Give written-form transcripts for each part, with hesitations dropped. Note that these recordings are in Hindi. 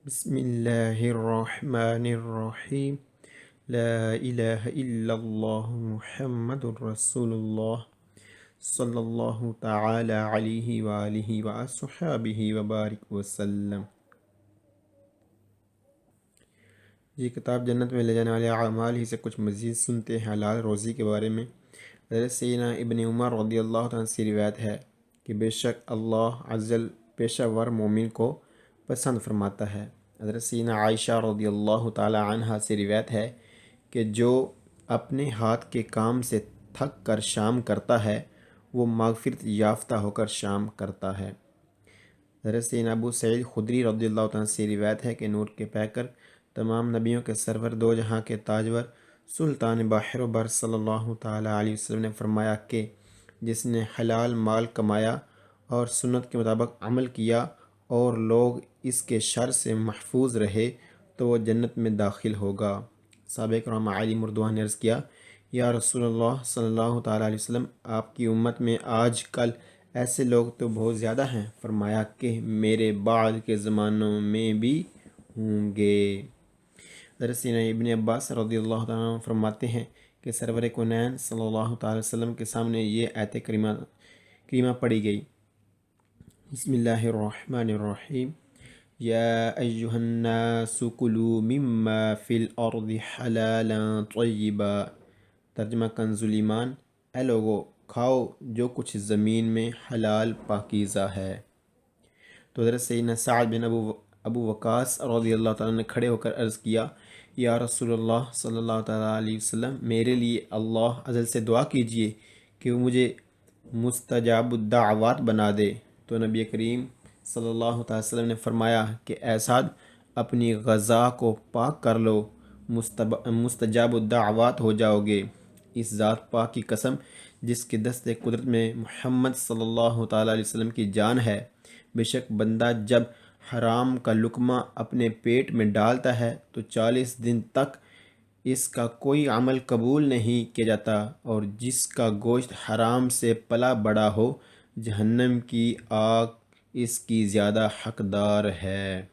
बिस्मिल्लाहिर्रहमानिर्रहीम। ला इलाहा इल्लल्लाह मुहम्मदुर रसूलुल्लाह सल्लल्लाहु तआला अलैहि व आलिहि व अस्हाबिहि व बारिक वसल्लम। ये किताब जन्नत में ले जाने वाले अमाल ही से कुछ मज़ीद सुनते हैं हलाल रोज़ी के बारे में। हज़रत सैयदना इब्न उमर रज़ियल्लाहु तआला से रिवायत है कि बेशक अल्लाह अज़्ज़ल पेशावर मोमिन को पसंद फरमाता है। हज़रत सैयदना आयशा रज़ियल्लाहु तआला अन्हा से रिवायत है कि जो अपने हाथ के काम से थक कर शाम करता है वो मग़फ़िरत याफ्ता होकर शाम करता है। हज़रत सैयदना अबू सईद खुदरी रज़ियल्लाहु तआला से रिवायत है कि नूर के पैकर तमाम नबियों के सरवर दो जहाँ के ताजवर सुल्तान बाहिर बर सल्लल्लाहु तआला अलैहि वसल्लम ने फरमाया कि जिसने हलाल माल कमाया और सुन्नत के मुताबिक अमल किया और लोग इसके शर से महफूज रहे तो वह जन्नत में दाखिल होगा। साहबे किराम अली मुर्दवा ने अर्ज़ किया, या रसूलुल्लाह सल्लल्लाहु तआला अलैहि वसल्लम, आपकी उम्मत में आज कल ऐसे लोग तो बहुत ज़्यादा हैं। फरमाया कि मेरे बाद के ज़मानों में भी होंगे। हज़रत सैयदना इब्न अब्बास रज़ियल्लाहु तआला अन्हु फरमाते हैं कि सरवर कौनैन सल्लल्लाहु तआला अलैहि वसल्लम के सामने ये आयत करीमा पढ़ी गई। बिस्मिल्लाहिर्रहमानिर्रहीम। या अय्युहन्नासु कुलू मिम्मा फ़िल अर्दि हलालन तय्यिबा। तर्जुमा कंजुल ईमान, ए लोगो खाओ जो कुछ ज़मीन में हलाल पाकीज़ा है। तो हज़रत सैयदना साद बिन अबू वक़ास रज़ियल्लाहु तआला ने खड़े होकर अर्ज़ किया, या रसूलुल्लाह सल्लल्लाहु तआला अलैहि वसल्लम, मेरे लिए अल्लाह अज़ल से दुआ कीजिए कि वो मुझे मुस्तजाबुद्दाअवात बना दे। तो नबी करीम सल्लल्लाहु अलैहि वसल्लम ने फरमाया कि ऐ साद, अपनी ग़ज़ा को पाक कर लो, मुस्तजाबुद्दाअवात हो जाओगे। इस ज़ात पाक की कसम जिसके दस्ते कुदरत में मुहम्मद सल्लल्लाहु तआला अलैहि वसल्लम की जान है, बेशक बंदा जब हराम का लुकमा अपने पेट में डालता है तो 40 दिन तक इसका कोई अमल कबूल नहीं किया जाता, और जिसका गोश्त हराम से पला बड़ा हो जहन्नम की आग इसकी ज़्यादा हकदार है।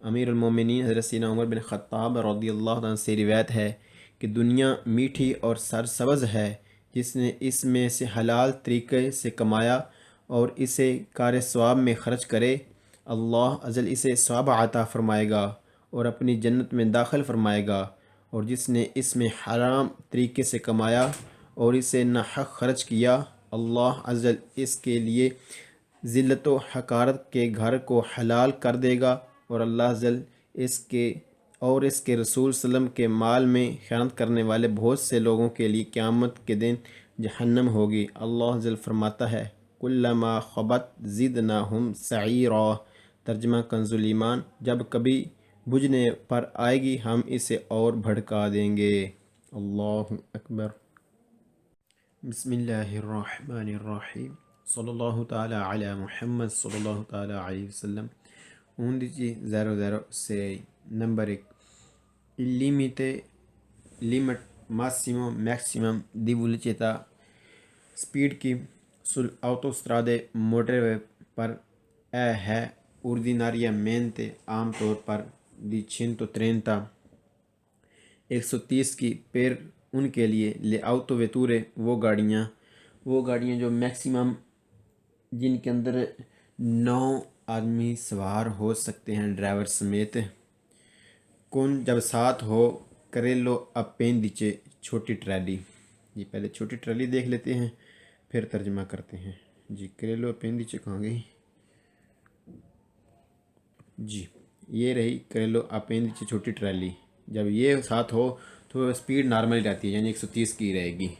अमीरुल मोमिनीन हज़रत सैयदना उमर बिन ख़त्ताब रज़ियल्लाहु अन्हु से रिवायत है कि दुनिया मीठी और सरसब्ज़ है, जिसने इसमें से हलाल तरीक़े से कमाया और इसे कार सवाब में ख़र्च करे, अल्लाह अज़ल इसे सवाब अता फ़रमाएगा और अपनी जन्नत में दाखिल फ़रमाएगा। और जिसने इसमें हराम तरीक़े से कमाया और इसे नाहक़ ख़र्च किया, अल्लाह अज़ल इसके लिए ज़िल्लत व हकारत के घर को हलाल कर देगा और अल्लाह अज़ल इसके रसूल सल्लम के माल में ख़यानत करने वाले बहुत से लोगों के लिए क़यामत के दिन जहन्नम होगी। अल्लाह अज़ल फरमाता है, कुल्लमा ख़बत ज़िदनाहुम सईरा। तर्जुमा कंजुल ईमान, जब कभी बुझने पर आएगी हम इसे और भड़का देंगे। अल्लाहु अकबर। बिस्मिल्लाहिर्रहमानिर्रहीम। सल्लल्लाहु तआला अला मुहम्मद सल्लल्लाहु तआला अलैहि वसल्लम। 1106 number 1. Il limite massimo maximum di velocità speed की autostrade motorway पर है ordinariamente आमतौर पर di 130 130 की per उनके लिए ले autovetture वो गाड़ियाँ जो मैक्सिमम जिनके अंदर 9 आदमी सवार हो सकते हैं ड्राइवर समेत। कौन जब साथ हो करेलो अपेंडिचे छोटी ट्रैली। जी पहले छोटी ट्रैली देख लेते हैं फिर तर्जमा करते हैं। जी करेलो अपेंडिचे कहाँ गई? जी ये रही करेलो अपेंडिचे छोटी ट्रैली। जब ये साथ हो तो स्पीड नॉर्मल रहती है, यानी 130 की रहेगी।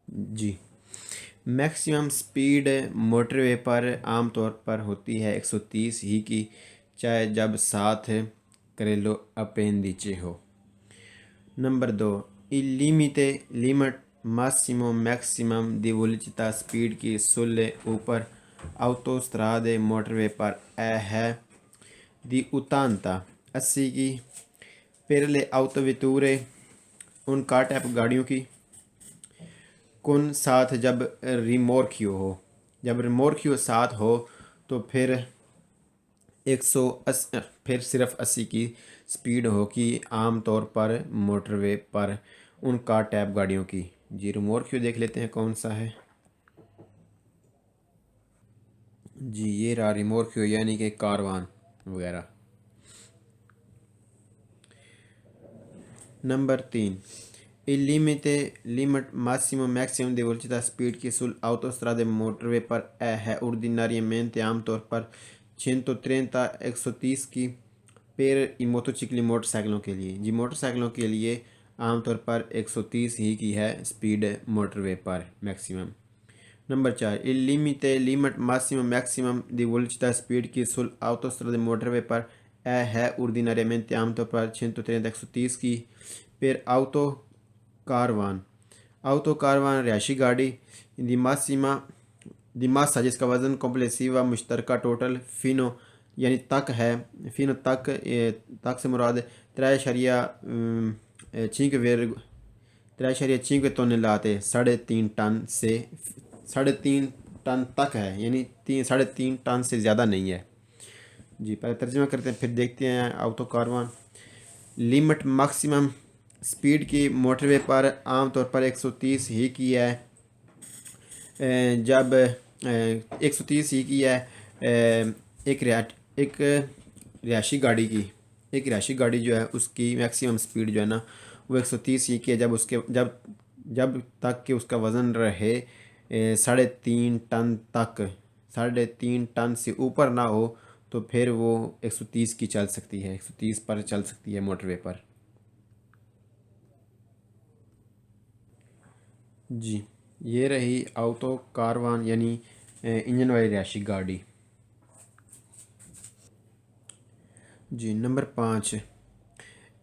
जी मैक्सिमम स्पीड मोटरवे पर आमतौर पर होती है 130 ही की, चाहे जब साथ करेलो अपेंडिचे हो। नंबर 2, इलिमिटे लिमिट मासिमो मैक्सिमम दी वेलोसिटी स्पीड की सुल्ले ऊपर autostrade मोटरवे पर है दी उतानता 80 की। per le autovetture उनका टाइप गाड़ियों की। कौन साथ जब रिमोर्कियो हो जब रिमोर्कियो साथ हो तो फिर 180, फिर सिर्फ 80 की स्पीड हो कि आम तौर पर मोटरवे पर उन कार टैब गाड़ियों की। जी रिमोर्कियो देख लेते हैं कौन सा है। जी ये रहा रिमोर्कियो यानी कि कारवान वगैरह। Number 3, il limite massimo massimo di velocità speed che sull'autostrada e motorway पर है ordinariamente आमतौर पर 130-130 की पेर मोटरसाइकिल मोटरसाइकिलों के लिए। जी मोटरसाइकिलों के लिए आमतौर पर 130 ही की है स्पीड मोटरवे पर maximum. Number 4, il limite massimo maximum di velocità speed की sull'autostrada e motorway पर है ordinariamente आमतौर पर 130-130 की पेर ऑटो कारवान रिहायशी गाड़ी दिमासीमा दिमासा जिसका वज़न कॉम्प्लेसिवा मुश्तरका टोटल फिनो यानी तक है। फिनो तक से मुराद 3.5 टन लाते 3.5 टन से 3.5 टन तक है, यानी 3.5 टन से ज़्यादा नहीं है। जी पहले तर्जुमा करते हैं फिर देखते हैं auto Karwan. Limit maximum speed की मोटरवे पर आमतौर पर 130 ही की है। जब 130 ही की है एक रिहायशी गाड़ी जो है उसकी मैक्सिमम स्पीड जो है ना वो 130 ही की है जब तक कि उसका वज़न रहे 3.5 टन तक। 3.5 टन से ऊपर ना हो तो फिर वो 130 की चल सकती है, 130 पर चल सकती है मोटरवे पर। जी ये रही ऑटो कारवान यानी इंजन वाली रिहायशी गाड़ी। जी number 5,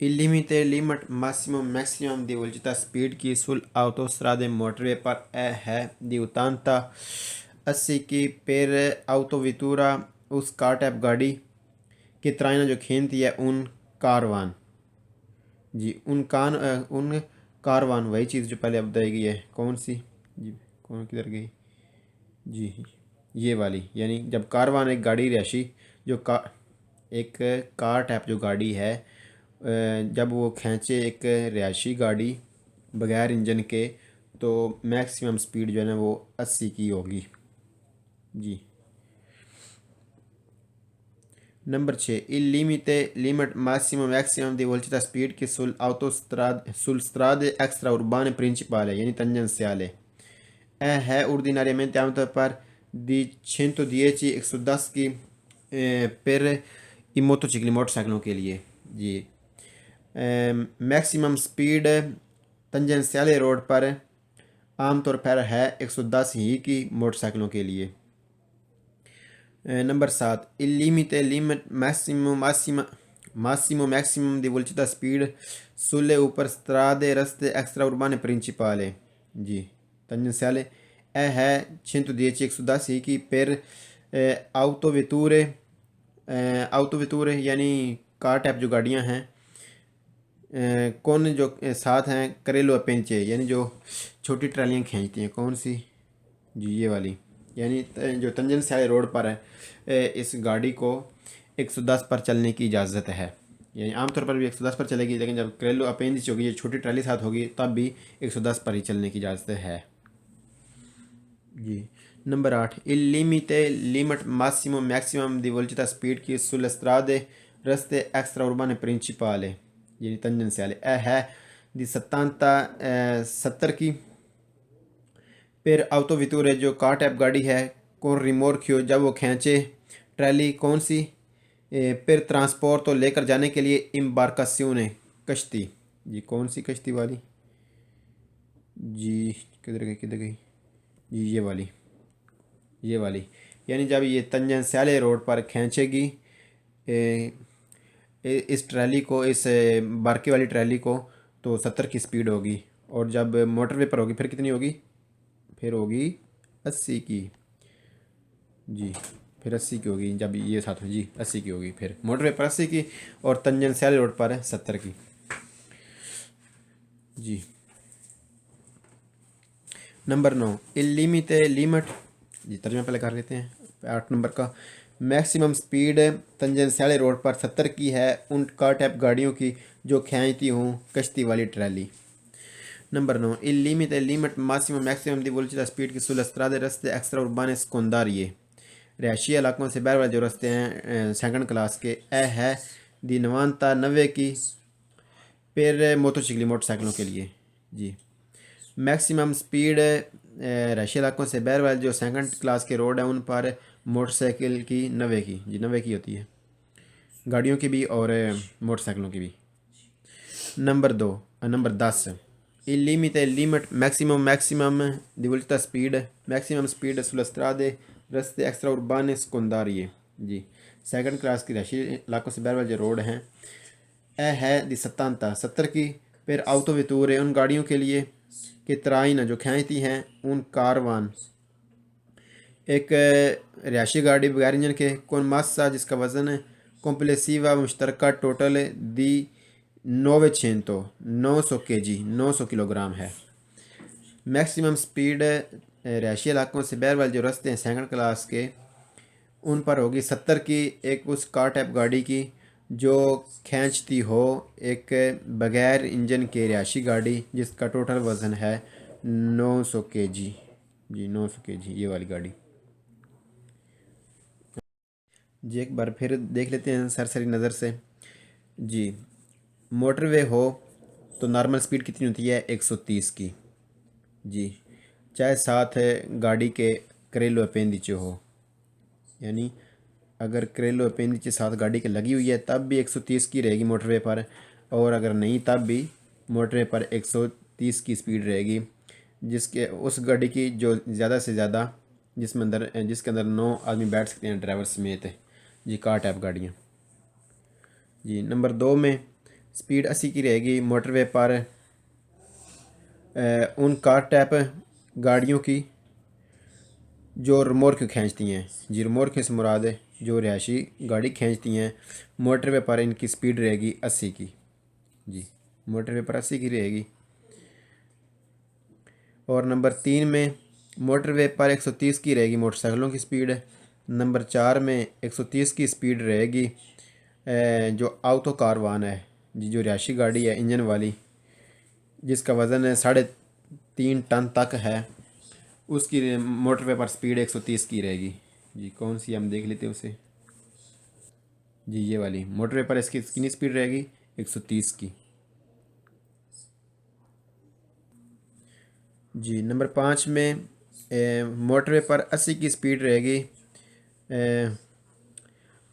il limite massimo di velocità speed की sull'autostrade motorway पर है di 80 की per autovettura उस कार टाइप गाड़ी के त्राइना जो खींचती है उन कारवान। जी उन कारवान वही चीज़ जो पहले अब बताई गई है कौन सी। जी कौन किधर गई। जी ये वाली यानी जब कारवान एक गाड़ी रिहायशी जो एक कार टाइप जो गाड़ी है जब वो खींचे एक रिहायशी गाड़ी बगैर इंजन के तो मैक्सिमम स्पीड जो है ना वो 80 की होगी। जी number 6, il limite massimo maximum di velocità speed che sul strade extraurbane principali यानी tangenziale है ordinariamente आमतौर पर di 110 110 की per i motocicli मोटरसाइकिलों के लिए। जी मैक्सिमम स्पीड तंजेंसियाले रोड पर आमतौर पर है 110 ही की मोटरसाइकिलों के लिए। Number 7, il limite massimo maximum di velocità speed sulle superstrade reste extraurbane principali। जी tangenziale है 110 110 ही की per autovetture यानी कार टाइप जो गाड़ियाँ हैं कौन जो साथ हैं करेलो पेंचे यानी जो छोटी ट्रालियाँ खींचती हैं कौन सी। जी ये वाली यानी जो तंजनसाले रोड पर है इस गाड़ी को 110 पर चलने की इजाज़त है। यानी आमतौर पर भी 110 पर चलेगी लेकिन जब करेलो अपेंडिक्स होगी, छोटी ट्राली साथ होगी तब भी 110 पर ही चलने की इजाज़त है। जी number 8, il limite massimo maximum di velocità speed की sulle strade reste extraurbane principali यानी तंजनसाले है दी 70 की फिर autovetture जो कार टाइप गाड़ी है कौन रिमोर्कियो जब वो खींचे ट्रैली कौन सी फिर ट्रांसपोर्ट तो लेकर जाने के लिए इम्बार्कासियोने कश्ती। जी कौन सी कश्ती वाली। जी किधर गई। जी ये वाली यानी जब ये तंजनसाले रोड पर खींचेगी इस ट्रैली को, इस बारके वाली ट्रैली को तो 70 की स्पीड होगी और जब मोटरवे पर होगी फिर कितनी होगी, फिर होगी 80 की। जी फिर 80 की होगी जब ये साथ हो। जी 80 की होगी फिर मोटरवे पर 80 की और तंजनसाले रोड पर 70 की। जी नंबर 9, il limite जी तर्जुमा पहले कर लेते हैं। 8 नंबर का, मैक्सिमम स्पीड तंजनसाले रोड पर 70 की है उन कार टाइप गाड़ियों की जो खींचती हूँ कश्ती वाली trolley. Number 9, il limite il limit massimo maximum di velocità speed की sulle strade reste extra urbane secondarie रहायशी इलाकों से बाहर वाले जो रास्ते हैं सेकंड क्लास के ए है दी 90 की फिर मोटरसाइकिलों के लिए। जी मैक्सिमम स्पीड रहायशी इलाकों से बाहर वाले जो सेकंड क्लास के रोड हैं उन पर मोटरसाइकिल की 90 की, जी 90 की होती है, गाड़ियों की भी और मोटरसाइकिलों की भी। Number 10, il limite il limit maximum di velocità speed maximum speed sulle strade रस्ते एक्स्ट्रा उर्बान सेकेंडरी। जी सेकंड क्लास की रहायशी इलाकों से बाहर वाले जो रोड हैं ए है दी 70 की फिर आउटो वितूर उन गाड़ियों के लिए कि तराइन जो खींचती हैं उन कारवान एक रहायशी गाड़ी बगैर इंजन के कौन मासा जिसका वज़न कॉम्प्लेसिवा मुश्तरका टोटल दी 900 kg 900 किलोग्राम है। मैक्सिमम स्पीड रहायशी इलाकों से बाहर वाले जो रास्ते हैं सेकंड क्लास के उन पर होगी 70 की एक उस कार टाइप गाड़ी की जो खींचती हो एक बगैर इंजन के रहायशी गाड़ी जिसका टोटल वज़न है 900 kg। जी 900 kg ये वाली गाड़ी। जी एक बार फिर देख लेते हैं सरसरी नज़र से। जी मोटरवे हो तो नॉर्मल स्पीड कितनी होती है 130 की। जी चाहे साथ गाड़ी के करेलो अपेंदिचे हो, यानी अगर करेलो अपेंदिचे साथ गाड़ी के लगी हुई है तब भी 130 की रहेगी मोटरवे पर, और अगर नहीं तब भी मोटरवे पर 130 की स्पीड रहेगी जिसके उस गाड़ी की जो ज़्यादा से ज़्यादा जिसके अंदर 9 आदमी बैठ सकते हैं ड्राइवर समेत। जी कार टाइप गाड़ियाँ। जी नंबर 2 में स्पीड 80 की रहेगी मोटरवे पर उन कार टाइप गाड़ियों की जो रिमोर्क खींचती हैं। जी रिमोर्क से मुराद है जो रहायशी गाड़ी खींचती हैं। मोटरवे पर इनकी स्पीड रहेगी 80 की। जी मोटरवे पर 80 की रहेगी। और नंबर 3 में मोटरवे पर 130 की रहेगी मोटरसाइकिलों की स्पीड। नंबर 4 में 130 की स्पीड रहेगी जो ऑटो कारवान है, जी जो रहायशी गाड़ी है इंजन वाली जिसका वज़न है 3.5 टन तक है, उसकी मोटरवे पर स्पीड 130 की रहेगी। जी कौन सी हम देख लेते हैं उसे। जी ये वाली मोटरवे पर इसकी कितनी स्पीड रहेगी 130 की। जी नंबर 5 में मोटरवे पर 80 की स्पीड रहेगी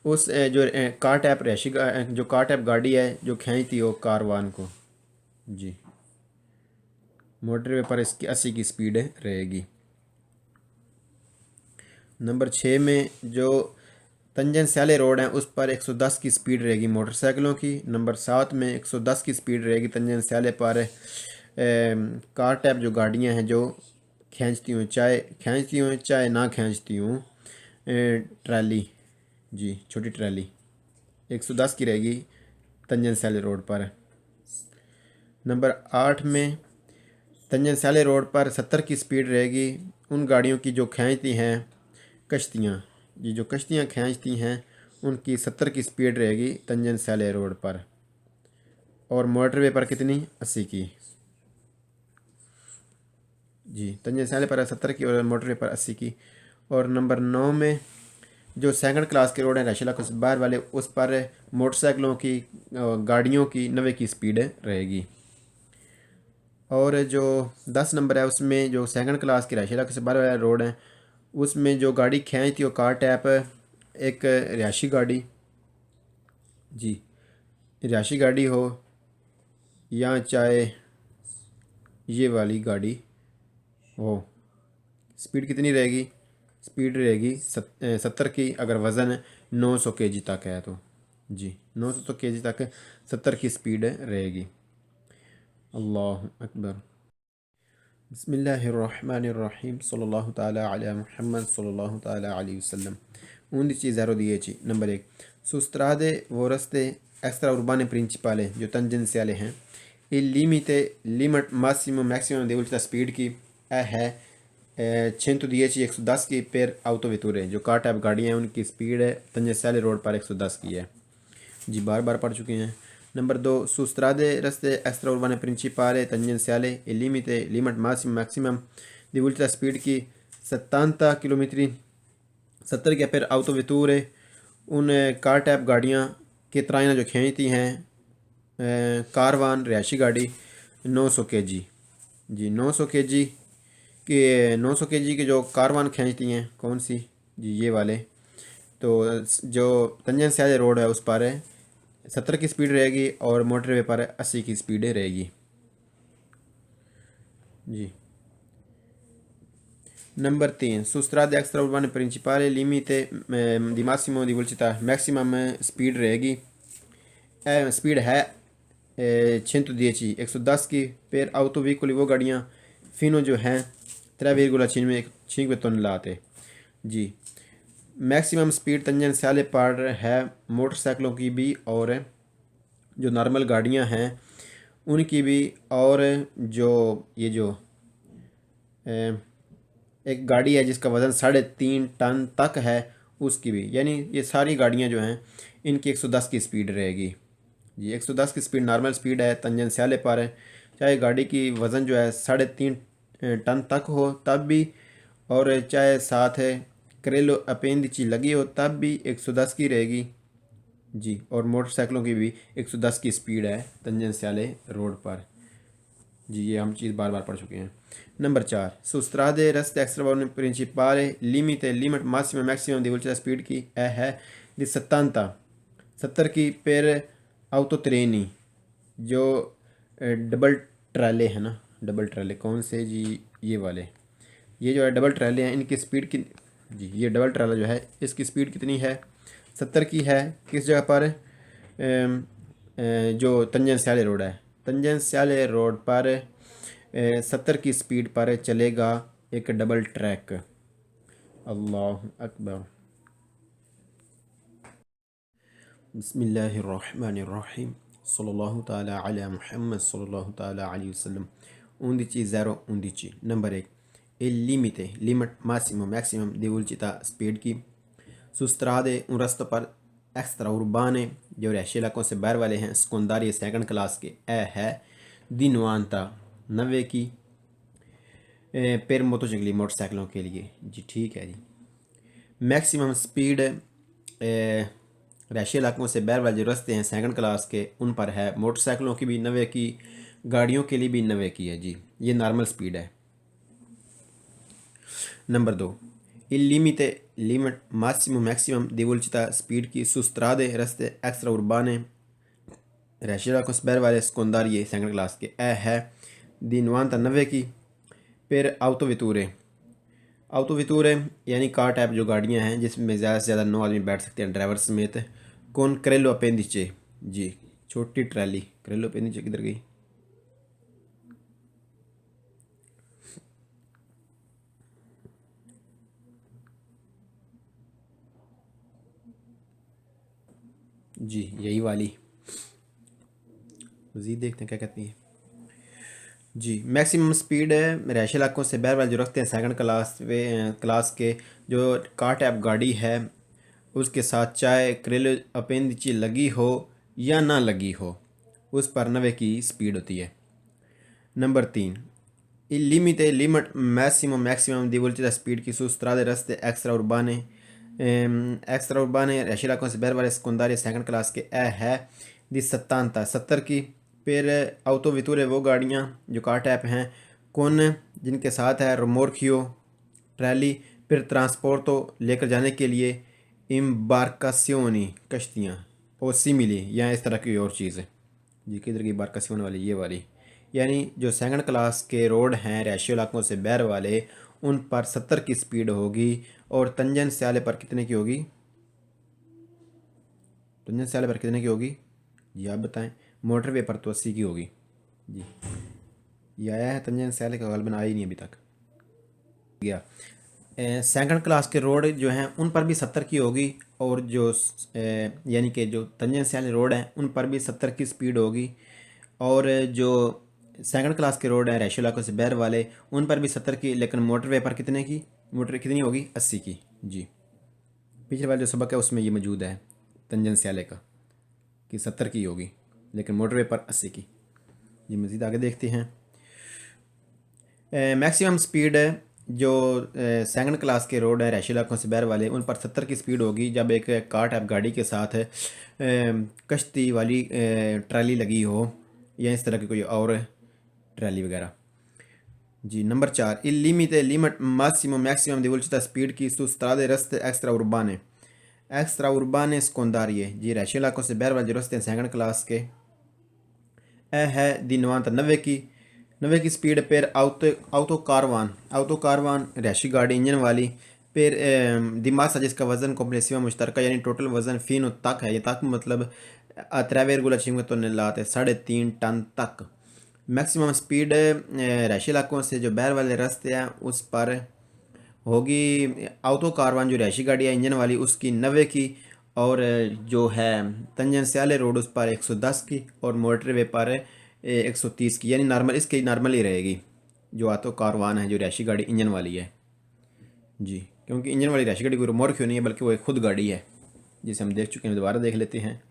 उस जो कार टाइप रहायशी जो कार टाइप गाड़ी है जो खींचती हो कारवान को। जी मोटरवे पर इसकी 80 की स्पीड रहेगी। नंबर 6 में जो तंजन स्याले रोड हैं उस पर 110 की स्पीड रहेगी मोटरसाइकिलों की। नंबर 7 में 110 की स्पीड रहेगी तंजन स्याले पर कार टाइप जो गाड़ियां हैं जो खींचती हूँ चाहे ना खींचती हूँ ट्रैली। जी छोटी ट्रैली 110 की रहेगी तंजन स्याले रोड पर। नंबर 8 में तंजन स्याले रोड पर 70 की स्पीड रहेगी उन गाड़ियों की जो खींचती हैं कश्तियाँ। ये जो कश्तियाँ खींचती हैं उनकी 70 की स्पीड रहेगी तंजन स्याले रोड पर। और मोटरवे पर कितनी 80 की। जी तंजन स्याले पर 70 की और मोटरवे पर 80 की। और नंबर 9 में जो सेकंड क्लास के रोड हैं रहायशी इलाकों से बाहर वाले उस पर मोटरसाइकिलों की गाड़ियों की 90 की स्पीड रहेगी। और जो 10 नंबर है उसमें जो सेकंड क्लास के रहायशी इलाकों से बाहर वाले रोड हैं उसमें जो गाड़ी खींचती हो कार टैप एक रहायशी गाड़ी। जी रहायशी गाड़ी हो या चाहे ये वाली गाड़ी हो, स्पीड कितनी रहेगी स्पीड रहेगी 70 की अगर वज़न 900 kg तक है तो। जी 900 kg तक 70 की स्पीड रहेगी। अल्लाह अकबर। बिस्मिल्लाहिर्रहमानिर्रहीम सल्लल्लाहु ताला अला मुहम्मद सल्लल्लाहु ताला अलैहि वसल्लम। 11 नंबर 1 सुस्त्रादे वो रस्ते एक्स्ट्रा उर्बाने प्रिंसिपाले जो tangenziale हैं il limite limit massimo maximum di velocità speed की है 110 110 की पेर autovetture जो कार टाइप गाड़ियाँ हैं उनकी स्पीड है तंजनसाले रोड पर 110 की है। जी बार बार पढ़ चुके हैं। Number 2 su strade reste extraurbane principali tangenziali il limit massimo maximum di velocità speed की 70 किलोमीटर 70 के पेर autovetture उन कार टाइप गाड़ियाँ के तराइना जो खींचती हैं कारवान रिहायशी गाड़ी 900 kg जी 900 kg के 900 kg के जो कारवान खींचती हैं कौन सी जी ये वाले तो जो तंजनसाले रोड है उस पर 70 की स्पीड रहेगी और मोटरवे पर 80 की स्पीड रहेगी। जी number 3 su strade extraurbane principali limite di massimo di velocità maximum speed रहेगी स्पीड है 110 110 की पेर auto veicoli वो गाड़ियाँ फिनो जो हैं 3,5 टन लाते। जी मैक्सिमम स्पीड तंजनसाले पर है मोटरसाइकिलों की भी और जो नॉर्मल गाड़ियां हैं उनकी भी और जो ये जो एक गाड़ी है जिसका वज़न 3.5 टन तक है उसकी भी यानी ये सारी गाड़ियां जो हैं इनकी 110 की स्पीड रहेगी। जी 110 की स्पीड नॉर्मल स्पीड है तंजनसाले पर है चाहे गाड़ी की वज़न जो है 3.5 टन तक हो तब भी और चाहे साथ है करेलो अपेंडिची लगी हो तब भी 110 की रहेगी। जी और मोटरसाइकिलों की भी 110 की स्पीड है तंजनसाले रोड पर। जी ये हम चीज़ बार बार पढ़ चुके हैं। Number 4 su strade reste extraeurbane principali limit massimo maximum di velocità speed की है di 70 की पेर autotreni जो डबल ट्रैले है ना डबल ट्रैले कौन से जी ये वाले ये जो है डबल ट्रैले हैं इनकी स्पीड की जी ये डबल ट्रैला जो है इसकी स्पीड कितनी है 70 की है किस जगह पर जो तंजनसाले रोड है तंजनसाले रोड पर 70 की स्पीड पर चलेगा एक डबल ट्रैक। अल्लाह अकबर। बिस्मिल्लाहिर्रहमानिर्रहीम सल्लल्लाहु ताला अला मुहम्मद सल्लल्लाहु ताला अलैहि वसल्लम 11 number 1 il limit massimo maximum di velocità speed की su strade un resto पर एक्स्ट्रा उर्बाने जो रहायशी इलाकों से बाहर वाले हैं सेकेंडरी सेकंड क्लास के है दिनवानता 90 की पेर मोटरसाइकिलों के लिए। जी ठीक है जी मैक्सिमम स्पीड रहायशी इलाकों से बाहर वाले जो रास्ते हैं सेकंड क्लास के उन पर है मोटरसाइकिलों की भी 90 की गाड़ियों के लिए भी 90 की है। जी ये नॉर्मल स्पीड है। Number 2 il limit massimo maximum di velocità speed की su strade रस्ते एक्स्ट्रा उर्बाने रहायशी इलाकों से बाहर वाले सेकेंडरी सेकंड क्लास के है दी 90 की फिर autovetture यानी कार टाइप जो गाड़ियां हैं जिसमें ज़्यादा से ज़्यादा 9 आदमी बैठ सकते हैं ड्राइवर समेत कौन करेलो अपेंडिचे जी छोटी ट्रैली करेलो अपेंडिचे किधर गई जी यही वाली मज़ीद देखते हैं क्या कहती है। जी मैक्सिमम स्पीड है रहायशी इलाकों से बाहर वाले जो रखते हैं सेकंड क्लास के जो कार टाइप गाड़ी है उसके साथ चाहे करेलो अपेंडिची लगी हो या ना लगी हो उस पर 90 की स्पीड होती है। Number 3 il limit maximum di velocità speed की su strade रस्ते एक्स्ट्रा उर्बाने रहायशी इलाकों से बाहर वाले सेकेंडरी सेकंड क्लास के है दी 70 की फिर autovetture वो गाड़ियाँ जो कार टाइप हैं कौन जिनके साथ है रोमोर्कियो ट्रैली फिर ट्रांसपोर्टो लेकर जाने के लिए इम्बार्कासियोनी कश्तियाँ और सिमिली या इस तरह की और चीज़ें। जी किधर की बारकासियोन वाली ये वाली यानी जो सेकंड क्लास के रोड हैं रहायशी इलाकों से बाहर वाले उन पर 70 की स्पीड होगी और तंजनसाले पर कितने की होगी तंजनसाले पर कितने की होगी जी आप बताएं। मोटरवे पर तो 80 की होगी। जी ये आया है तंजनसाले का गलबन आया ही नहीं अभी तक गया। सेकंड क्लास के रोड जो हैं उन पर भी 70 की होगी और जो यानी कि जो तंजनसाले रोड हैं उन पर भी 70 की स्पीड होगी और जो सेकंड क्लास के रोड हैं रैशो इलाकों से बाहर वाले, उन पर भी 70 की, लेकिन मोटरवे पर कितने की, मोटर कितनी होगी, 80 की। जी, पिछले वाले जो सबक है उसमें ये मौजूद है तंजन स्याले का कि 70 की होगी, लेकिन मोटरवे पर 80 की। जी, मज़ीद आगे देखते हैं। मैक्सिमम स्पीड जो सेकंड क्लास के रोड है रैशी इलाकों से बाहर वाले, उन पर 70 की स्पीड होगी जब एक कार्ट टाइप गाड़ी के साथ कश्ती वाली ट्राली लगी हो या इस तरह की कोई और ट्राली वगैरह। जी, number 4, il limit massimo maximum di velocità speed की su strade reste extraurbane, extraurbane secondarie। जी, रैशी इलाकों से बाहर वाले जो रस्ते हैं सेकंड क्लास के, है दी 90 की, 90 की स्पीड पर auto कारवान रैशी गाड़ी इंजन वाली, फिर दिमासा जिसका वज़न कॉम्प्लेसिवा मुश्तरका यानी टोटल वज़न फ़ीन तक है, ये तक मतलब 3,5 टन 3.5 तक। मैक्सिमम स्पीड रैशी इलाकों से जो बाहर वाले रास्ते हैं उस पर होगी ऑटो कारवान जो रैशी गाड़ी है इंजन वाली उसकी 90 की, और जो है तंजन स्याले रोड उस पर 110 की, और मोटरवे पर 130 की, यानी नॉर्मल इसकी नॉर्मल ही रहेगी जो ऑटो कारवान है जो रैशी गाड़ी इंजन वाली है। जी, क्योंकि इंजन वाली रैशी गाड़ी कोई रिमोट क्यों नहीं है बल्कि वो एक खुद गाड़ी है, जिसे हम देख चुके हैं, दोबारा देख लेते हैं।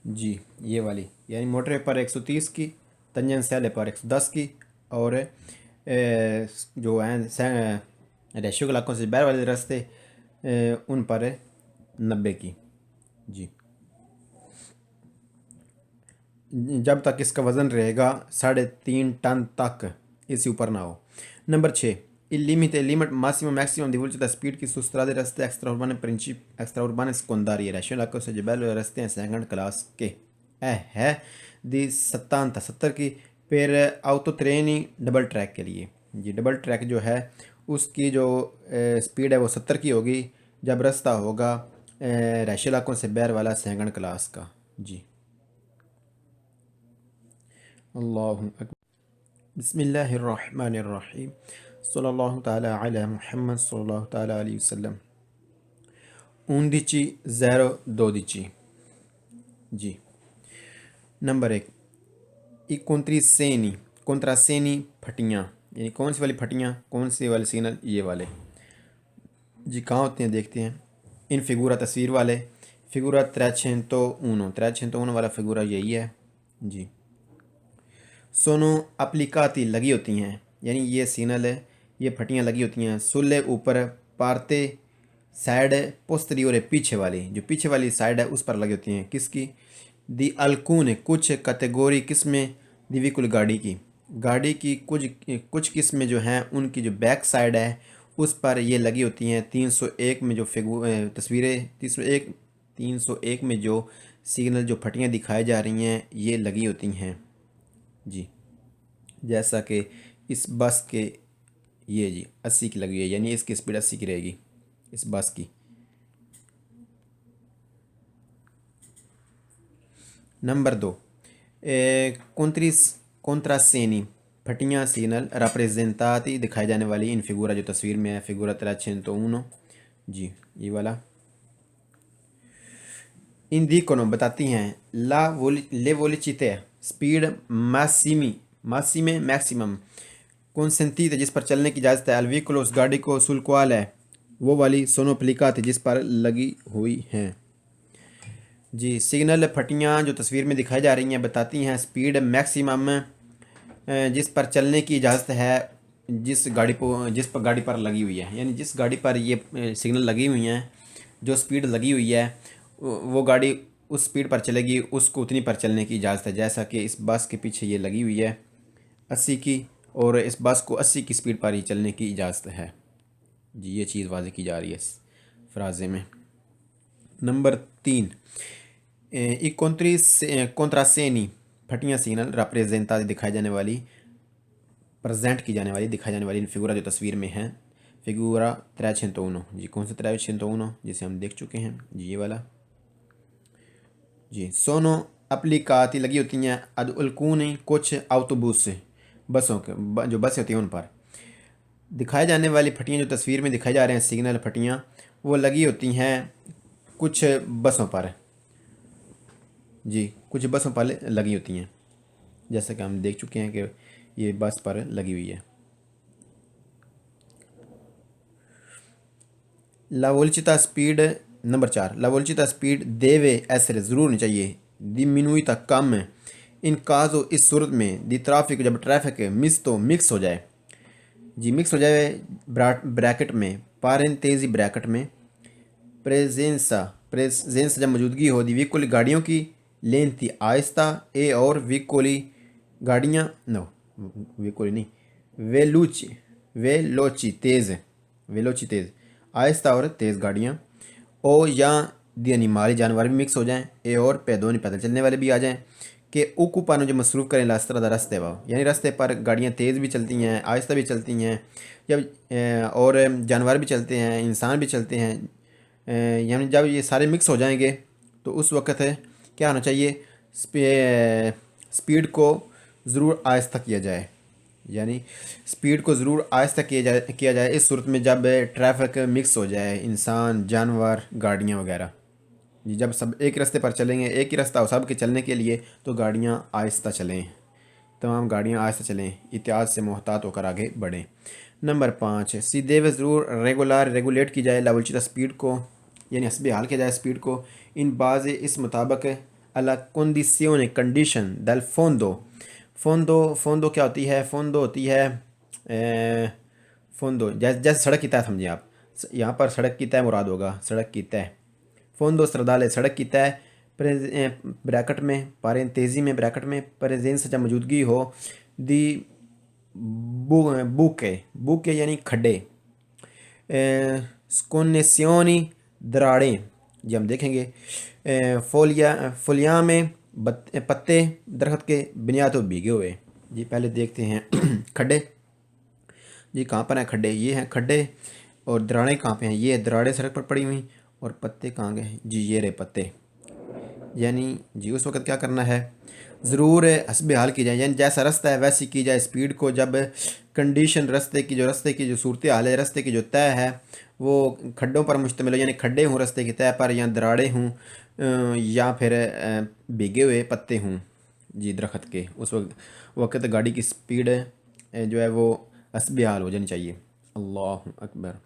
जी, ये वाली यानी मोटरवे पर 130 की, तंजन स्याले पर 110 की, और जो हैं रैशियो के इलाकों से बाहर वाले रास्ते उन पर 90 की। जी, जब तक इसका वज़न रहेगा 3.5 टन तक, इससे ऊपर ना हो। Number 6, il limit massimo maximum di velocità speed की su strade reste extraurbane secondarie रैशियो इलाकों से जो बाहर वाले रास्ते हैं सेकंड क्लास के, है दी 70 की, फिर ऑटो ट्रेनी डबल ट्रैक के लिए। जी, डबल ट्रैक जो है उसकी जो स्पीड है वो 70 की होगी जब रास्ता होगा रैशी इलाकों से बाहर वाला सेकंड क्लास का। जी, अल्लाहु अकबर, बिस्मिल्लाहिर्रहमानिर्रहीम, सल्लल्लाहु ताला अला मुहम्मद सल्लल्लाहु ताला अलैहि वसल्लम। 11 012। जी, नंबर 1, कॉन्ट्रासेनी फटियाँ, यानी कौन सी वाली फटियाँ, कौन सी वाले सिग्नल, ये वाले। जी, कहाँ होते हैं देखते हैं। इन फिगूरा तस्वीर वाले, फिगूरा 301 वाला फिगूरा यही है। जी, सोनो अप्लिकाती लगी होती हैं, यानी ये सिग्नल है, ये फटियाँ लगी होती हैं सुले ऊपर पारते साइड पोस्teriore पीछे वाली, जो पीछे वाली साइड है उस पर लगी होती हैं। किसकी, दी अल्कून कुछ कैटेगरी किस्में दिविकुल गाड़ी की कुछ किस्में जो हैं उनकी जो बैक साइड है उस पर ये लगी होती हैं। 301 में जो तस्वीरें 301 में जो सिग्नल जो फटियाँ दिखाई जा रही हैं ये लगी होती हैं। जी, जैसा कि इस बस के ये जी 80 की लगी है, यानी इसकी स्पीड 80 की रहेगी इस बस की। नंबर 2, कॉन्ट्रासेनी फटियाँ सिग्नल रप्रेजेंताती दिखाई जाने वाली इन फिगूरा जो तस्वीर में है, फिगूरा 301। जी, ये वाला इन दिकोनो बताती हैं ले वोलिचिते स्पीड मासिमे मैक्सिमम consentite जिस पर चलने की इजाज़त है, अलवीकुलो उस गाड़ी को सुल्कुआल है वो वाली, सोनोप्लिकाती जिस पर लगी हुई हैं। जी, सिग्नल फटियाँ जो तस्वीर में दिखाई जा रही हैं बताती हैं स्पीड मैक्सिमम जिस पर चलने की इजाज़त है जिस पर गाड़ी पर लगी हुई है, यानी जिस गाड़ी पर ये सिग्नल लगी हुई हैं जो स्पीड लगी हुई है वो गाड़ी उस स्पीड पर चलेगी, उसको उतनी पर चलने की इजाज़त है। जैसा कि इस बस के पीछे ये लगी हुई है 80 की, और इस बस को 80 की स्पीड पर ही चलने की इजाज़त है। जी, ये चीज़ वाज़ेह की जा रही है इस फ्राजे में। नंबर 3, कॉन्ट्रासेनी फटियाँ सिग्नल रप्रेजेंता दिखाई जाने वाली, प्रेजेंट की जाने वाली, दिखाई जाने वाली फिगूरा जो तस्वीर में है, फिगूरा 301। जी, कौन सा 301 जिसे हम देख चुके हैं। जी, ये वाला। जी, सोनो अप्लिकाती लगी होती हैं अदुलकूनी कुछ आउटोबूस बसों के जो बसें होती हैं उन पर दिखाई जाने वाली फटियाँ जो तस्वीर में दिखाई जा रहे हैं सिग्नल फटियाँ वो लगी होती हैं कुछ बसों पर। जी, कुछ बसों पर लगी होती हैं। जैसा कि हम देख चुके हैं कि ये बस पर लगी हुई है। लवोचिता स्पीड नंबर 4, लवोचिता स्पीड देवे ऐसे ज़रूर होनी चाहिए। दिमिनुइता कम है इन काजो इस सूरत में दी ट्रैफिक जब ट्रैफिक मिस तो मिक्स हो जाए। जी मिक्स हो जाए ब्रैकेट में पारेंतेजी ब्रैकेट में प्रेजेंसा प्रेजेंस जब मौजूदगी हो दी विकोली गाड़ियों की लेन थी आहिस्ता ए और विकोली गाड़ियाँ नो विकोली नहीं वेलूची वेलोची तेज़ वेलोची तेज़ आहिस्ता और तेज़ गाड़ियाँ ओ या दी अनिमाली जानवर भी मिक्स हो जाएं ए और पैदों पैदल चलने वाले भी आ जाएं कि उकुपानो जो मसरूफ़ करें लास्तर दा रस्ते वाह यानी रास्ते पर गाड़ियाँ तेज़ भी चलती हैं आहिस्ता भी चलती हैं जब और जानवर भी चलते हैं इंसान भी चलते हैं यानी जब ये सारे मिक्स हो जाएंगे तो उस वक़्त क्या होना चाहिए स्पीड को ज़रूर आहिस्ता किया जाए। यानी स्पीड को ज़रूर आहिस्ता किया जाए इस सूरत में जब ट्रैफिक मिक्स हो जाए इंसान जानवर गाड़ियाँ वगैरह। जी जब सब एक रास्ते पर चलेंगे एक ही रास्ता हो सब के चलने के लिए तो गाड़ियाँ आहिस्ता चलें तमाम गाड़ियाँ आहिस्ता चलें एहतियात से मोहतात होकर आगे बढ़ें। नंबर 5 सीधे व ज़रूर रेगुलेट की जाए लावलचिता स्पीड को यानी हस्बे हाल किया जाए स्पीड को इन बाज़ इस मुताबिक अला कंडीसियोने कंडीशन दल फोंदो फोंदो फोंदो क्या होती है फोंदो होती है फोंदो जैसे जैसे सड़क की तय समझिए आप यहाँ पर सड़क की तय मुराद होगा सड़क की तय फोंदो सरदाले सड़क की तय ब्रैकेट में पारेंतेजी में ब्रैकेट में प्रेजेंस जब मौजूदगी हो दी बुके बुके यानी खड्डे स्कोनेसियोनी दराड़ें जी हम देखेंगे फोलिया में पत्ते दरख्त के बुनियाद तो भीगे हुए। जी पहले देखते हैं खड्डे जी कहाँ पर हैं खड्डे ये हैं खड्डे और दराड़ें कहाँ पे हैं ये दराड़ें सड़क पर पड़ी हुई और पत्ते कहाँ गए जी ये रहे पत्ते। यानी जी उस वक़्त क्या करना है ज़रूर हस्बे हाल की जाए यानी जैसा रास्ता है वैसी की जाए स्पीड को जब कंडीशन रास्ते की जो सूरत हाल है रास्ते की जो तय है वो खड्डों पर मुश्तमिल हो यानी खड्डे हों रास्ते की तय पर या दराड़े हों या फिर भीगे हुए पत्ते हों जी दरख्त के उस वक्त गाड़ी की स्पीड जो है वो हस्बे हाल हो जानी चाहिए। अल्लाह अकबर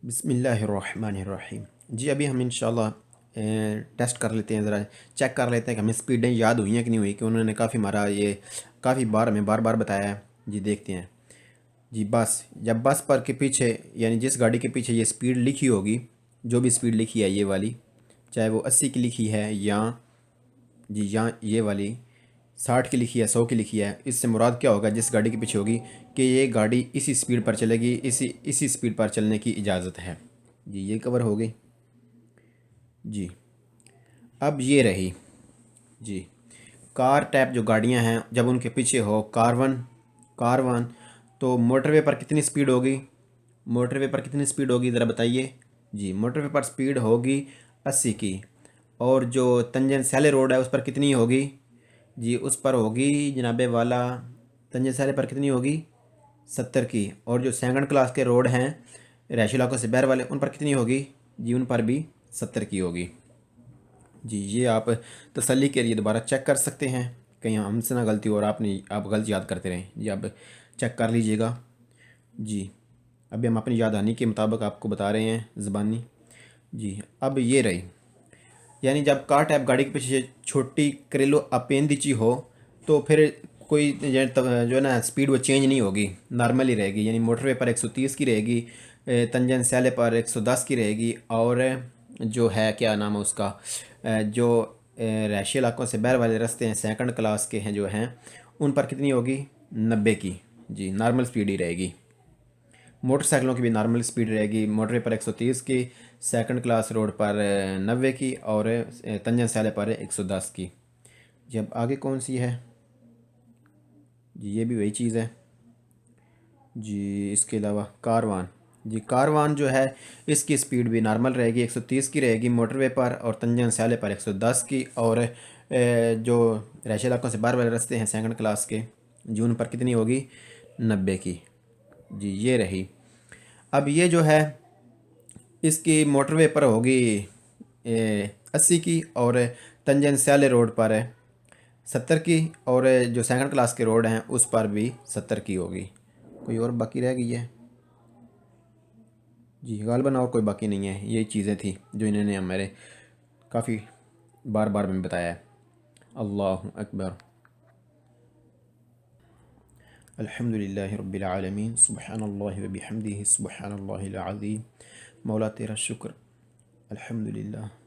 बिस्मिल्लाहिर्रहमानिर्रहीम। जी अभी हम इंशाल्लाह टेस्ट कर लेते हैं ज़रा चेक कर लेते हैं कि हमें स्पीडें याद हुई हैं कि नहीं हुई कि उन्होंने काफ़ी हमारा ये काफ़ी बार हमें बार बार बताया है। जी देखते हैं जी बस जब बस पर के पीछे यानी जिस गाड़ी के पीछे ये स्पीड लिखी होगी जो भी स्पीड लिखी है ये वाली चाहे वो 80 की लिखी है या जी या ये वाली 60 की लिखी है 100 की लिखी है इससे मुराद क्या होगा जिस गाड़ी के पीछे होगी कि ये गाड़ी इसी स्पीड पर चलेगी इसी स्पीड पर चलने की इजाज़त है। जी ये कवर हो गई। जी अब ये रही जी कार टैप जो गाड़ियां हैं जब उनके पीछे हो कार वन तो मोटरवे पर कितनी स्पीड होगी मोटरवे पर कितनी स्पीड होगी ज़रा बताइए। जी मोटरवे पर स्पीड होगी 80 की और जो तंजन सैले रोड है उस पर कितनी होगी जी उस पर होगी जनाबे वाला तंजन सैले पर कितनी होगी 70 की और जो सेकंड क्लास के रोड हैं रैशी इलाकों से बहर वाले उन पर कितनी होगी जी उन पर भी 70 की होगी। जी ये आप तसल्ली के लिए दोबारा चेक कर सकते हैं कहीं हमसे ना गलती हो और आप गलत याद करते रहें। जी आप चेक कर लीजिएगा। जी अभी हम अपनी यादहानी के मुताबिक आपको बता रहे हैं ज़बानी। जी अब ये रही यानी जब कार टैप गाड़ी के पीछे छोटी करेलो अपेंदिची हो तो फिर कोई जो है ना स्पीड वो चेंज नहीं होगी नॉर्मल ही रहेगी यानी मोटरवे पर 130 की रहेगी तंजन सैले पर 110 की रहेगी और जो है क्या नाम है उसका जो रहायशी इलाकों से बाहर वाले रास्ते हैं सेकंड क्लास के हैं जो हैं उन पर कितनी होगी 90 की। जी नॉर्मल स्पीड ही रहेगी। मोटरसाइकिलों की भी नॉर्मल स्पीड रहेगी मोटरवे पर 130 की सेकंड क्लास रोड पर 90 की और तंजन सैले पर 110 की। जी अब आगे कौन सी है जी ये भी वही चीज़ है। जी इसके अलावा कारवान जी कारवान जो है इसकी स्पीड भी नॉर्मल रहेगी 130 की रहेगी मोटरवे पर और तंजन सैले पर 110 की और जो रहायशी इलाकों से बाहर वाले रास्ते हैं सेकंड क्लास के जी उन पर कितनी होगी 90 की। जी ये रही। अब ये जो है इसकी मोटरवे पर होगी 80 की और तंजन सैले रोड पर 70 की, और जो सेकंड क्लास के रोड हैं उस पर भी 70 की होगी। कोई और बाकी रह गई है? जी गालिबन और कोई बाकी नहीं है। यही चीज़ें थी जो इन्होंने हमारे काफ़ी बार बार में बताया है। अल्लाह अकबर। अल्हम्दुलिल्लाहि रब्बिल आलमीन, सुब्हानल्लाहि व बिहम्दिही, सुब्हानल्लाहिल अज़ीम। मौला तेरा शुक्र। अल्हम्दुलिल्लाह।